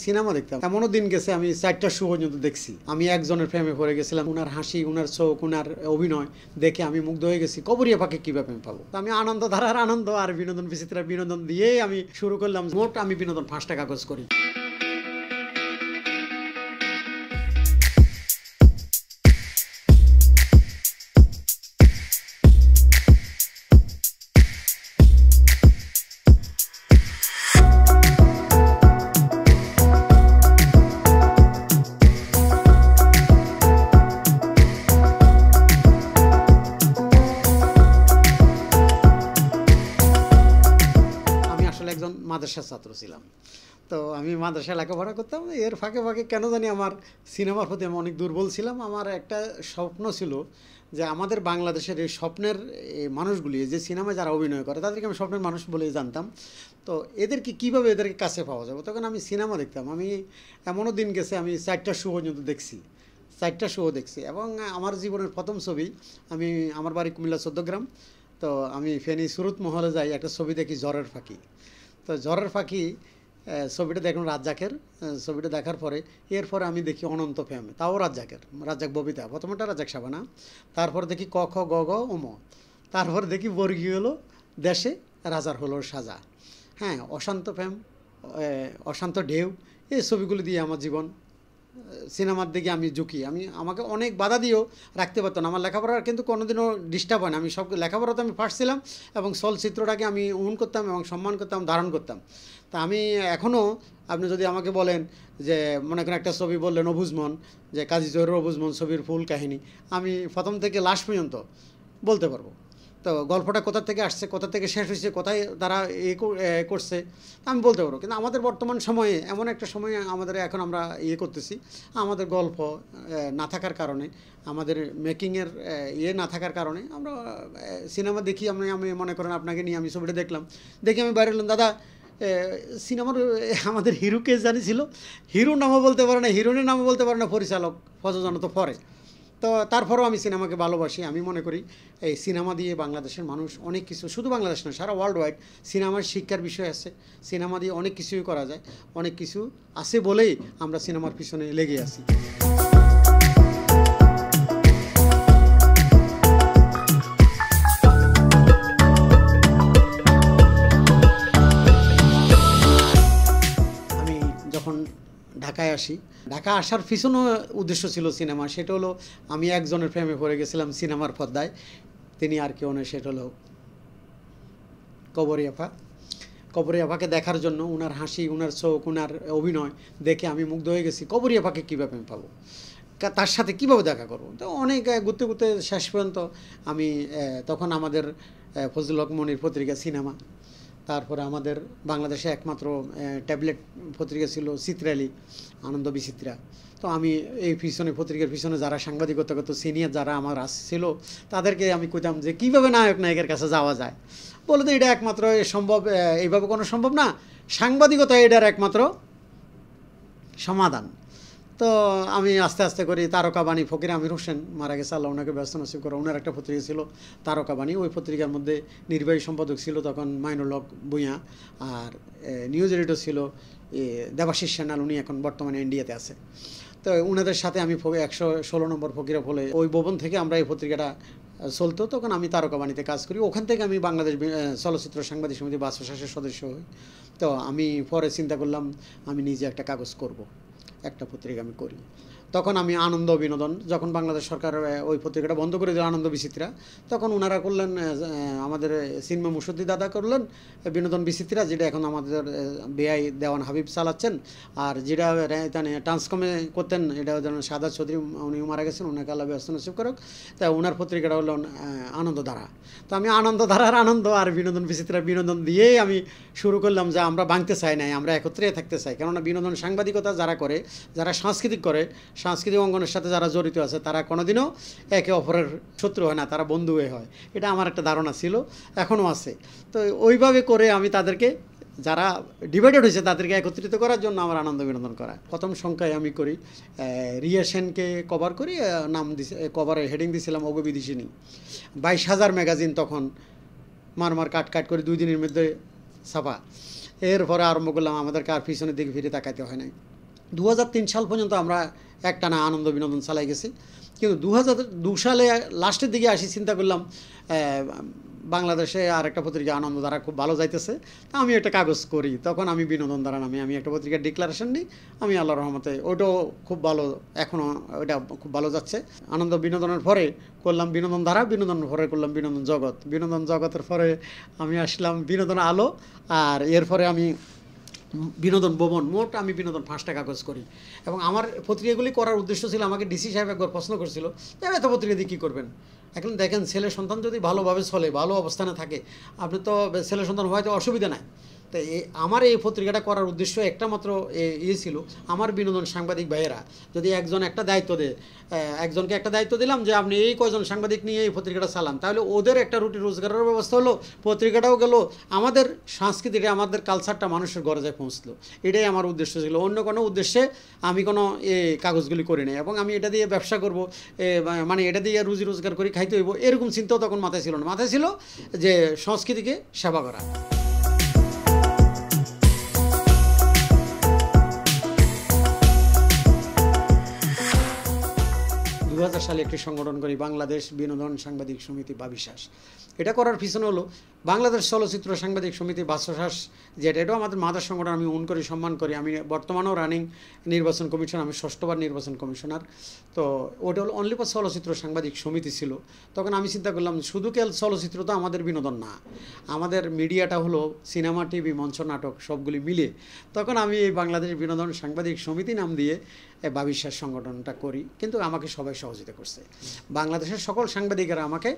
Cinema দেখতাম, এমনও দিন গেছে আমি 4টা শো পর্যন্ত দেখছি। আমি একজনের প্রেমে পড়ে গেছিলাম, উনার হাসি, উনার চোখ, উনার অভিনয় দেখে আমি মুগ্ধ হয়ে গেছি। কবরিয়া ফাঁকে কিভাবে প্রেম পাবো। আমি আনন্দ ধারার আনন্দ আর বিনোদন বিচিত্রা বিনোদন দিয়েই আমি শুরু করলাম। মোট আমি বিনোদন 5টা কাগজ করি। একজন মাদ্রাসার ছাত্র ছিলাম, তো আমি মাদ্রাসায় লেখাপড়া করতাম। এর ফাঁকে ফাঁকে কেন জানি আমার সিনেমার প্রতি আমি অনেক দুর্বল ছিলাম। আমার একটা স্বপ্ন ছিল যে আমাদের বাংলাদেশের এই স্বপ্নের মানুষগুলি, যে সিনেমায় যারা অভিনয় করে তাদেরকে আমি স্বপ্নের মানুষ বলে জানতাম। তো এদেরকে কীভাবে এদেরকে কাছে পাওয়া যাবে, তখন আমি সিনেমা দেখতাম। আমি এমনও দিন গেছে আমি 4টা শো পর্যন্ত দেখছি, 4টা শো দেখছি। এবং আমার জীবনের প্রথম ছবি, আমার বাড়ি কুমিল্লা 14 গ্রাম, তো আমি ফেনী সুরত মহলে যাই, একটা ছবি দেখি ঝড়ের ফাঁকি। তো ঝড়ের ফাঁকি ছবিটা দেখলাম রাজ্জাকের। ছবিটা দেখার পরে এরপরে আমি দেখি অনন্ত প্রেম, তাও রাজ্জাকের, রাজ্জাক ববিতা, প্রথমটা রাজ্জাক সাবানা। তারপর দেখি ক খ গ গ ওম। তারপর দেখি বর্গী হলো দেশে, রাজার হলো সাজা। হ্যাঁ, অশান্ত প্রেম, অশান্ত ঢেউ, এই ছবিগুলি দিয়ে আমার জীবন সিনেমার দিকে আমি ঝুঁকি। আমাকে অনেক বাধা দিয়েও রাখতে পারতো না। আমার লেখাপড়ার কিন্তু কোনোদিনও ডিস্টার্ব হয় না। আমি সব লেখাপড়াতে আমি ফার্স্ট ছিলাম এবং চলচ্চিত্রটাকে আমি উন করতাম এবং সম্মান করতাম, ধারণ করতাম। তা আমি এখনও, আপনি যদি আমাকে বলেন যে মনে করেন একটা ছবি বললেন অবুঝমন, যে কাজী জহিরুর অবুঝমন ছবির ফুল কাহিনী, আমি প্রথম থেকে লাস্ট পর্যন্ত বলতে পারবো। তো গল্পটা কোথা থেকে আসছে, কোথা থেকে শেষ হয়েছে, কোথায় তারা করছে আমি বলতে পারবো। কিন্তু আমাদের বর্তমান সময়ে এমন একটা সময়ে আমাদের এখন আমরা করতেছি, আমাদের গল্প না থাকার কারণে, আমাদের মেকিংয়ের না থাকার কারণে আমরা সিনেমা দেখি। আমি মনে করেন আপনাকে নিয়ে আমি ছবিটা দেখলাম, দেখি আমি বাইরে এলাম, দাদা সিনেমার আমাদের হিরোকে জানিছিল, হিরো নামও বলতে পারে না, হিরোইনের নামও বলতে পারে না, পরিচালক প্রযোজনা তো পরে। তো তারপরেও আমি সিনেমাকে ভালোবাসি। আমি মনে করি এই সিনেমা দিয়ে বাংলাদেশের মানুষ অনেক কিছু, শুধু বাংলাদেশ না, সারা ওয়ার্ল্ড ওয়াইড সিনেমার শিক্ষার বিষয় আছে। সিনেমা দিয়ে অনেক কিছুই করা যায়, অনেক কিছু আছে বলেই আমরা সিনেমার পিছনে লেগে আছি। আমি যখন ঢাকায় আসি, ঢাকা আসার পিছনেও উদ্দেশ্য ছিল সিনেমা। সেটা হলো আমি একজনের প্রেমে পড়ে গেছিলাম সিনেমার পর্দায়। তিনি আর কেউ নয়, সেটা হলো কবরী আপা। কবরী আপাকে দেখার জন্য, উনার হাসি, উনার চোখ, উনার অভিনয় দেখে আমি মুগ্ধ হয়ে গেছি। কবরী আপাকে কীভাবে প্রেম পাবো, তার সাথে কীভাবে দেখা করবো। তো অনেক ঘুরতে ঘুরতে শেষ পর্যন্ত আমি তখন আমাদের ফজলুল হক মনির পত্রিকা সিনেমা, তারপরে আমাদের বাংলাদেশে একমাত্র ট্যাবলেট পত্রিকা ছিল চিত্রালী, আনন্দ বিচিত্রা। তো আমি এই পত্রিকার পিছনে যারা সাংবাদিকতা করতো, সিনিয়র যারা আমার ছিল, তাদেরকে আমি কইতাম যে কীভাবে নায়কের কাছে যাওয়া যায়। বলে তো এটা একমাত্র সম্ভব, এইভাবে কোনো সম্ভব না, সাংবাদিকতা এটার একমাত্র সমাধান। তো আমি আস্তে আস্তে করি তারকাবাণী, ফকির আমির হোসেন মারা গেছে, আল্লাহ ওনাকে ব্যস্ত নসিব করে, ওনার একটা পত্রিকা ছিল তারকাবাণী। ওই পত্রিকার মধ্যে নির্বাহী সম্পাদক ছিল তখন মাইনুল হক ভূঁইয়া, আর নিউজ এডিটর ছিল দেবাশিস সান্যাল, উনি এখন বর্তমানে ইন্ডিয়াতে আছে। তো ওনাদের সাথে আমি 116 নম্বর ফকিরা ফলে ওই ভবন থেকে আমরা এই পত্রিকাটা চলতো। তখন আমি তারকাবাণীতে কাজ করি। ওখান থেকে আমি বাংলাদেশ চলচ্চিত্র সাংবাদিক সমিতি বা অ্যাসোসিয়েশনের সদস্য হই। তো আমি পরে চিন্তা করলাম আমি নিজে একটা কাগজ করব, একটা পত্রিকা আমি করি। তখন আমি আনন্দ বিনোদন, যখন বাংলাদেশ সরকার ওই পত্রিকাটা বন্ধ করে দিল আনন্দ বিচিত্রা, তখন ওনারা করলেন, আমাদের সিনেমা মুসদ্দি দাদা করলেন বিনোদন বিচিত্রা, যেটা এখন আমাদের বেআই দেওয়ান হাবিব চালাচ্ছেন। আর যেটা ট্রান্সকমে করতেন, এটা যেন সাদা চৌধুরী, উনি মারা গেছেন, ওনাকে আল্লাহ ব্যস্ত নসিব করুক। তা ওনার পত্রিকাটা হলো আনন্দধারা। তো আমি আনন্দধারার আনন্দ আর বিনোদন বিচিত্রার বিনোদন দিয়েই আমি শুরু করলাম যে আমরা ভাঙতে চাই নাই, আমরা একত্রে থাকতে চাই। কেননা বিনোদন সাংবাদিকতা যারা করে, যারা সাংস্কৃতিক করে, সাংস্কৃতিক অঙ্গনের সাথে যারা জড়িত আছে, তারা কোনোদিনও একে অপরের শত্রু হয় না, তারা বন্ধু হয়। এটা আমার একটা ধারণা ছিল, এখনও আছে। তো ওইভাবে করে আমি তাদেরকে, যারা ডিভাইডেড হয়েছে, তাদেরকে একত্রিত করার জন্য আমার আনন্দ বিনোদন করা। প্রথম সংখ্যায় আমি করি রিয়া সেনকে কভার করি, নাম দিছে, কভারে হেডিং দিয়েছিলাম ওগো বিদেশিনী। 22,000 ম্যাগাজিন তখন মার কাট করে 2 দিনের মধ্যে ছাপা। এরপরে আরম্ভ করলাম, আমাদেরকে আর পিছনের দিকে ফিরে তাকাইতে হয় নাই। 2003 সাল পর্যন্ত আমরা একটানা আনন্দ বিনোদন চালাই গেছি। কিন্তু 2002 সালে লাস্টের দিকে আসি, চিন্তা করলাম বাংলাদেশে আর একটা পত্রিকা আনন্দধারা খুব ভালো যাইতেছে, আমি একটা কাগজ করি। তখন আমি বিনোদন ধারা নামে আমি একটা পত্রিকার ডিক্লারেশন নিই। আমি আল্লাহর রহমতে ওটাও খুব ভালো, এখনও ওটা খুব ভালো যাচ্ছে। আনন্দ বিনোদনের পরে করলাম বিনোদন ধারা, বিনোদনের পরে করলাম বিনোদন জগৎ, বিনোদন জগতের পরে আমি আসলাম বিনোদন আলো, আর এরপরে আমি বিনোদন ভবন। মোট আমি বিনোদন 5টা কাগজ করি। এবং আমার পত্রিকাগুলি করার উদ্দেশ্য ছিল, আমাকে ডিসি সাহেব একবার প্রশ্ন করছিল যে এত পত্রিকা দিয়ে কী করবেন। এখন দেখেন, ছেলে সন্তান যদি ভালোভাবে চলে, ভালো অবস্থানে থাকে, আপনি তো ছেলে সন্তান হয়তো অসুবিধা নাই। তো আমার এই পত্রিকাটা করার উদ্দেশ্য একটা মাত্র ছিল, আমার বিনোদন সাংবাদিক ভাইয়েরা যদি একজন একটা দায়িত্ব দেয়, একজনকে একটা দায়িত্ব দিলাম যে আপনি এই কয়জন সাংবাদিক নিয়ে এই পত্রিকাটা চালান, তাহলে ওদের একটা রুটি রোজগারের ব্যবস্থা হলো, পত্রিকাটাও গেল, আমাদের সংস্কৃতিটা, আমাদের কালচারটা মানুষের ঘরে যায় পৌঁছলো। এটাই আমার উদ্দেশ্য ছিল, অন্য কোনো উদ্দেশ্যে আমি কোনো কাগজগুলি করি নাই। এবং আমি এটা দিয়ে ব্যবসা করব, মানে এটা দিয়ে রুজি রোজগার করে খাইতে হইব, এরকম চিন্তাও তখন মাথায় ছিল না। মাথায় ছিল যে সংস্কৃতিকে সেবা করা। 2000 সালে একটি সংগঠন করি, বাংলাদেশ বিনোদন সাংবাদিক সমিতি বাবিশ্বাস। এটা করার পিছনে হলো বাংলাদেশ চলচ্চিত্র সাংবাদিক সমিতি বাবিশ্বাস, যেটা এটাও আমাদের মাদার সংগঠন, আমি উন করি, সম্মান করি। আমি বর্তমানেও রানিং নির্বাচন কমিশন, আমি 6বার নির্বাচন কমিশনার। তো ওটা হলো অনলি ফর চলচ্চিত্র সাংবাদিক সমিতি ছিল। তখন আমি চিন্তা করলাম শুধু কেল চলচ্চিত্র তো আমাদের বিনোদন না, আমাদের মিডিয়াটা হলো সিনেমা, টিভি, মঞ্চ, নাটক সবগুলি মিলে। তখন আমি এই বাংলাদেশ বিনোদন সাংবাদিক সমিতি নাম দিয়ে বাবিশ্বাস সংগঠনটা করি। কিন্তু আমাকে সবাই সহযোগিতা করছে, বাংলাদেশের সকল সাংবাদিকেরা আমাকে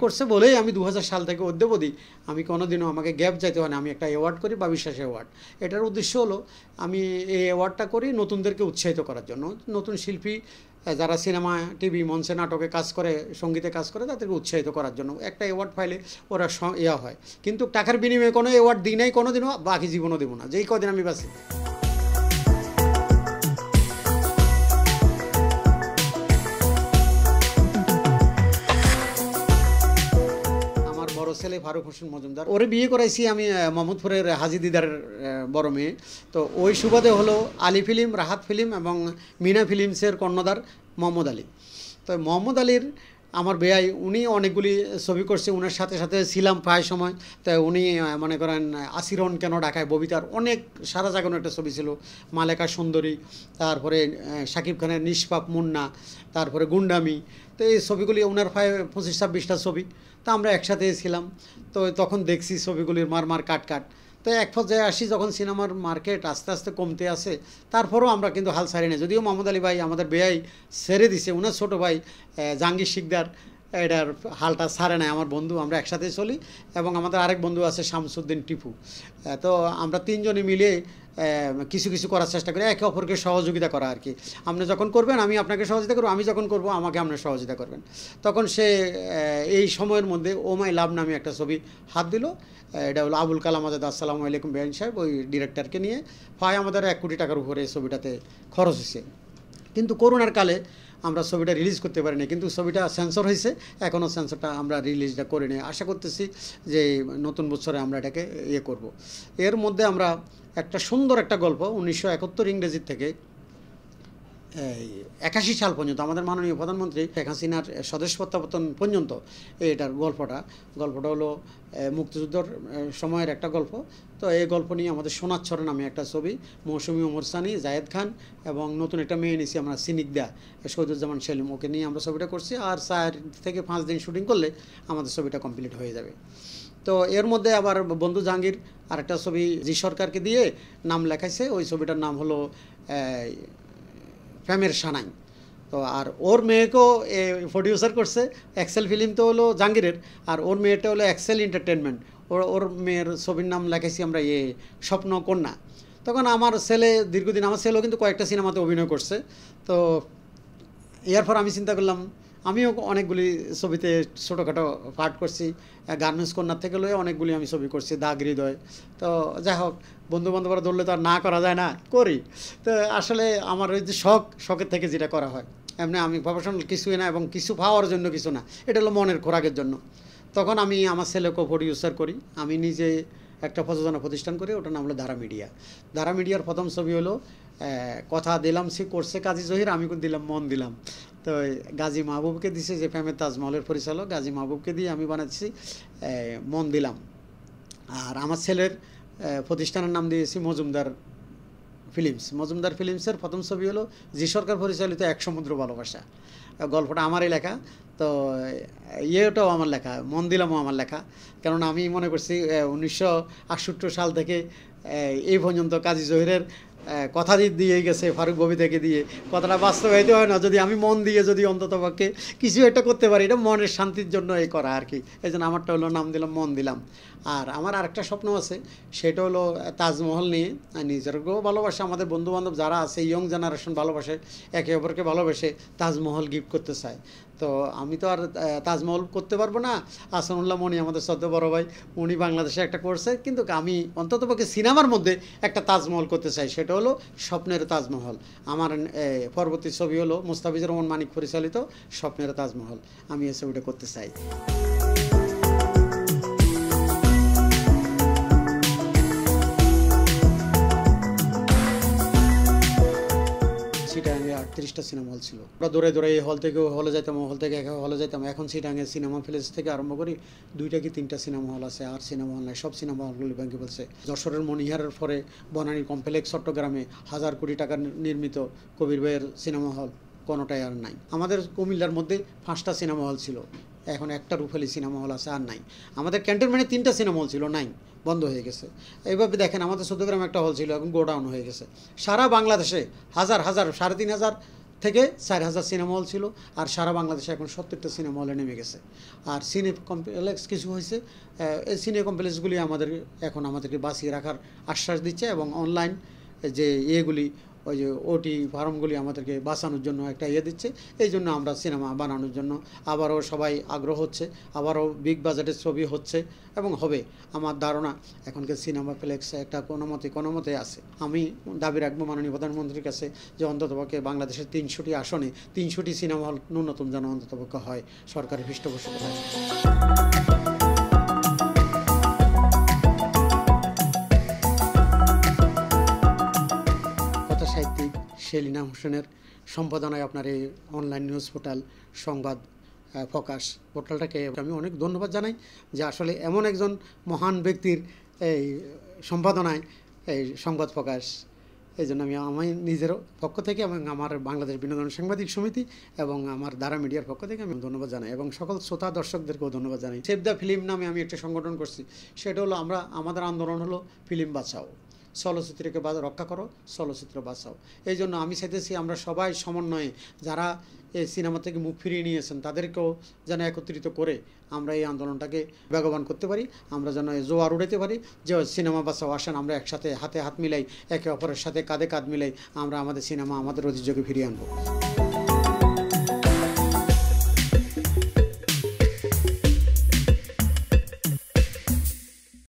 করছে বলেই আমি 2000 সাল থেকে অদ্যাবধি আমি কোনোদিনও আমাকে গ্যাপ যাইতে হয় না। আমি একটা অ্যাওয়ার্ড করি, বাবিশ্বাস অ্যাওয়ার্ড। এটার উদ্দেশ্য হলো আমি এই অ্যাওয়ার্ডটা করি নতুনদেরকে উৎসাহিত করার জন্য, নতুন শিল্পী যারা সিনেমা, টিভি, মঞ্চে, নাটকে কাজ করে, সঙ্গীতে কাজ করে, তাদেরকে উৎসাহিত করার জন্য। একটা অ্যাওয়ার্ড পাইলে ওরা হয়, কিন্তু টাকার বিনিময়ে কোনো অ্যাওয়ার্ড দিই নাই কোনোদিনও, বাকি জীবনও দেবো না, যেই কদিন আমি বাঁচি। ছেলে ফারুক হোসেন মজুমদার, ওরে বিয়ে করাইছি আমি মোহাম্মদপুরের হাজি দিদারের বড় মেয়ে। তো ওই সুবাদে হলো আলী ফিল্ম, রাহাত ফিল্ম এবং মিনা ফিল্মসের কর্ণধার মোহাম্মদ আলী। তো মোহাম্মদ আলীর আমার বেয়াই, উনি অনেকগুলি ছবি করছে, ওনার সাথে সাথে ছিলাম প্রায় সময়। তাই উনি মনে করেন আসিরন কেন ঢাকায়, ববিতার অনেক সারা জাগানো একটা ছবি ছিল, মালেকা সুন্দরী, তারপরে শাকিব খানের নিষ্পাপ মুন্না, তারপরে গুন্ডামি। তো এই ছবিগুলি ওনার প্রায় 25-26টা ছবি। তা আমরা একসাথে ছিলাম। তো তখন দেখছি ছবিগুলির মার কাট। তো এক পর্যায়ে আসি যখন সিনেমার মার্কেট আস্তে আস্তে কমতে আসে, তারপরেও আমরা কিন্তু হাল ছাড়ি না। যদিও মোহাম্মদ আলী ভাই আমাদের বেয়াই ছেড়ে দিছে, ওনার ছোটো ভাই জাহাঙ্গীর শিকদার এটার হালটা ছাড়ে নাই, আমার বন্ধু, আমরা একসাথে চলি। এবং আমাদের আরেক বন্ধু আছে শামসুদ্দিন টিপু। তো আমরা তিনজনে মিলে কিছু কিছু করার চেষ্টা করি, একে অপরকে সহযোগিতা করা আর কি। আপনি যখন করবেন আমি আপনাকে সহযোগিতা করবো, আমি যখন করবো আমাকে আপনি সহযোগিতা করবেন। তখন সে এই সময়ের মধ্যে ও মাই লাভ নামে একটা ছবি হাত দিল। এটা হলো আবুল কালাম আজাদ, আসসালামু আলাইকুম বেআইন সাহেব, ওই ডিরেক্টরকে নিয়ে। প্রায় আমাদের 1 কোটি টাকার উপরে এই ছবিটাতে খরচ হয়েছে। কিন্তু করোনার কালে আমরা ছবিটা রিলিজ করতে পারিনি, কিন্তু ছবিটা সেন্সর হয়েছে, এখনও সেন্সরটা আমরা রিলিজটা করে নিই। আশা করতেছি যে নতুন বছরে আমরা এটাকে করব। এর মধ্যে আমরা একটা সুন্দর একটা গল্প 1971 ইংরেজির থেকে 81 সাল পর্যন্ত আমাদের মাননীয় প্রধানমন্ত্রী শেখ হাসিনার স্বদেশ প্রত্যাবর্তন পর্যন্ত এটার গল্পটা হলো মুক্তিযুদ্ধর সময়ের একটা গল্প। তো এই গল্প নিয়ে আমাদের সোনাচ্ছর নামে একটা ছবি, মৌসুমী ওমর সানি, জায়েদ খান এবং নতুন একটা মেয়ে নিয়েছি আমরা, সিনিকদা, শহীদুজ্জামান সেলিম, ওকে নিয়ে আমরা ছবিটা করছি। আর 4 থেকে 5 দিন শুটিং করলে আমাদের ছবিটা কমপ্লিট হয়ে যাবে। তো এর মধ্যে আবার বন্ধু জাহাঙ্গীর আরেকটা ছবি জি সরকারকে দিয়ে নাম লেখাইছে, ওই ছবিটার নাম হলো প্রেমের সানাই। তো আর ওর মেয়েকেও প্রডিউসার করছে, এক্সেল ফিল্ম তো হলো জাহাঙ্গীরের, আর ওর মেয়েটা হলো এক্সেল এন্টারটেনমেন্ট। ওর মেয়ের ছবির নাম লেখাইছি আমরা স্বপ্ন কন্যা। তখন আমার ছেলে দীর্ঘদিন, আমার ছেলেও কিন্তু কয়েকটা সিনেমাতে অভিনয় করছে। তো এরপর আমি চিন্তা করলাম, আমিও অনেকগুলি ছবিতে ছোটোখাটো পার্ট করছি, গার্মেন্টস কন্যার থেকে লয়ে অনেকগুলি আমি ছবি করছি, দাগ হৃদয়। তো যাই হোক, বন্ধুবান্ধবরা ধরলে তো আর না করা যায় না, করি। তো আসলে আমার ওই যে শখের থেকে যেটা করা হয়, এমনি আমি প্রফেশনাল কিছুই না, এবং কিছু পাওয়ার জন্য কিছু না, এটা হলো মনের খোরাকের জন্য। তখন আমি আমার ছেলেকেও প্রডিউসার করি, আমি নিজে একটা প্রযোজনা প্রতিষ্ঠান করি, ওটার নাম হলো ধারা মিডিয়া। ধারা মিডিয়ার প্রথম ছবি হলো কথা দিলাম সে করছে কাজী জহির, আমি দিলাম মন দিলাম। তো গাজী মাহবুবকে দিছে, যে প্রেমের তাজমহলের পরিচালক গাজী মাহবুবকে দিয়ে আমি বানাচ্ছি মন দিলাম। আর আমার ছেলের প্রতিষ্ঠানের নাম দিয়েছি মজুমদার ফিল্মস। মজুমদার ফিল্মসের প্রথম ছবি হলো জি সরকার পরিচালিত এক সমুদ্র ভালোবাসা। গল্পটা আমারই লেখা, তো ইয়েটাও আমার লেখা, মন দিলামও আমার লেখা। কারণ আমি মনে করছি 1968 সাল থেকে এই পর্যন্ত কাজী জহিরের কথা দিয়েই গেছে, ফারুক ববি থেকে দিয়ে কথাটা বাস্তবায়িত হয় না, যদি আমি মন দিয়ে যদি অন্ততপক্ষে কিছু একটা করতে পারি, এটা মনের শান্তির জন্য এই করা আর কি। এই জন্য আমারটা হলো নাম দিলাম মন দিলাম। আর আমার আরেকটা স্বপ্ন আছে, সেটা হলো তাজমহল নিয়ে। নিজেরকেও ভালোবাসে, আমাদের বন্ধুবান্ধব যারা আছে ইয়ং জেনারেশন ভালোবাসে, একে অপরকে ভালোবেসে তাজমহল গিফট করতে চায়। তো আমি তো আর তাজমহল করতে পারবো না। আহসানুল্লাহ মনি আমাদের শ্রদ্ধা বড় ভাই, উনি বাংলাদেশে একটা করছে, কিন্তু আমি অন্ততপক্ষে সিনেমার মধ্যে একটা তাজমহল করতে চাই, সেটা হলো স্বপ্নের তাজমহল। আমার পরবর্তী ছবি হলো মুস্তাফিজুর রহমান মানিক পরিচালিত স্বপ্নের তাজমহল, আমি এই ছবিটা করতে চাই। চিটাগাঙে 38টা সিনেমা হল ছিল। আমরা দৌড়ে দৌড়ে এই হল থেকে হলে যেতাম, হল থেকে হলে যেতাম। এখন চিটাগাঙে সিনেমা প্যালেস থেকে আরম্ভ করি 2টা কি 3টা সিনেমা হল আছে, আর সিনেমা হল নাই, সব সিনেমা হলগুলি ভেঙে ফেলছে। যশোরের মনিহারের পরে বনানী কমপ্লেক্স চট্টগ্রামে 1000 কোটি টাকা নির্মিত কবির ভাইয়ের সিনেমা হল কোনোটাই আর নাই। আমাদের কুমিল্লার মধ্যে 5টা সিনেমা হল ছিল, এখন একটা রুফেলি সিনেমা হল আছে, আর নাই। আমাদের ক্যান্টনমেন্টে 3টা সিনেমা হল ছিল, নাই, বন্ধ হয়ে গেছে। এইভাবে দেখেন, আমাদের চট্টগ্রামে একটা হল ছিল, এখন গোডাউন হয়ে গেছে। সারা বাংলাদেশে হাজার হাজার 3500 থেকে 4000 সিনেমা হল ছিল, আর সারা বাংলাদেশে এখন 70টা সিনেমা হলে নেমে গেছে। আর সিনে কমপ্লেক্স কিছু হয়েছে, এই সিনে কমপ্লেক্সগুলি আমাদেরকে বাঁচিয়ে রাখার আশ্বাস দিচ্ছে, এবং অনলাইন যে ইয়েগুলি, ওই যে ওটি ফার্মগুলি আমাদেরকে বাঁচানোর জন্য একটা দিচ্ছে। এই জন্য আমরা সিনেমা বানানোর জন্য আবারও সবাই আগ্রহ হচ্ছে, আবারও বিগ বাজেটের ছবি হচ্ছে এবং হবে। আমার ধারণা এখনকার সিনেমা প্লেক্স একটা কোনো মতে আছে। আমি দাবি রাখবো মাননীয় প্রধানমন্ত্রীর কাছে যে অন্ততপক্ষে বাংলাদেশের 300টি আসনে 300টি সিনেমা হল ন্যূনতম যেন অন্ততপক্ষে হয় সরকারি পৃষ্ঠপোষকতায়। সাহিত্যিক সেলিনা হোসেনের সম্পাদনায় আপনার এই অনলাইন নিউজ পোর্টাল সংবাদ প্রকাশ পোর্টালটাকে আমি অনেক ধন্যবাদ জানাই, যে আসলে এমন একজন মহান ব্যক্তির এই সম্পাদনায় এই সংবাদ প্রকাশ। এই জন্য আমি নিজের পক্ষ থেকে এবং আমার বাংলাদেশ বিনোদন সাংবাদিক সমিতি এবং আমার দ্বারা মিডিয়ার পক্ষ থেকে আমি ধন্যবাদ জানাই, এবং সকল শ্রোতা দর্শকদেরকেও ধন্যবাদ জানাই। সেভ দ্য ফিল্ম নামে আমি একটা সংগঠন করছি, সেটা হলো আমাদের আন্দোলন হলো ফিল্ম বাঁচাও, চলচ্চিত্রকে রক্ষা করো, চলচ্চিত্র বাঁচাও। এই জন্য আমি চাইতেছি আমরা সবাই সমন্বয়ে, যারা এই সিনেমা থেকে মুখ ফিরিয়ে নিয়েছেন তাদেরকেও যেন একত্রিত করে আমরা এই আন্দোলনটাকে বেগবান করতে পারি, আমরা যেন জোয়ার উড়াইতে পারি যে সিনেমা বাঁচাও, আসেন আমরা একসাথে হাতে হাত মিলাই, একে অপরের সাথে কাঁধে কাঁধ মিলাই আমরা আমাদের সিনেমা আমাদের ঐতিহ্যকে ফিরিয়ে আনবো।